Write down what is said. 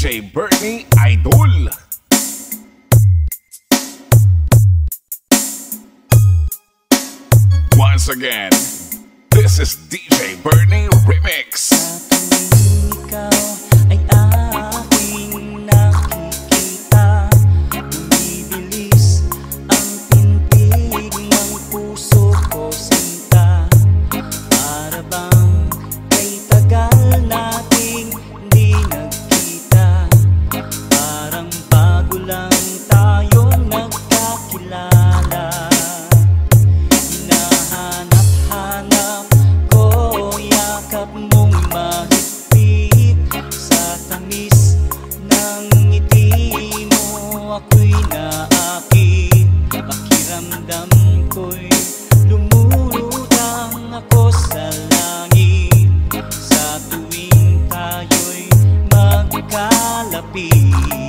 DJ Bernie Idol. Once again, this is DJ Bernie Remix. Ikaw ay aking nakikita, bumibilis ang tintig ng puso ko sinta. Para bang kay tagal nating di nagkita, parang bago lang tayong nagkakilala. Hinahanap-hanap ko yakap mong mahigpit, sa tamis ng ngiti mo ako'y naakit. Pakiramdam ko'y lumulutang ako sa langit, sa tuwing tayo'y magkalapit.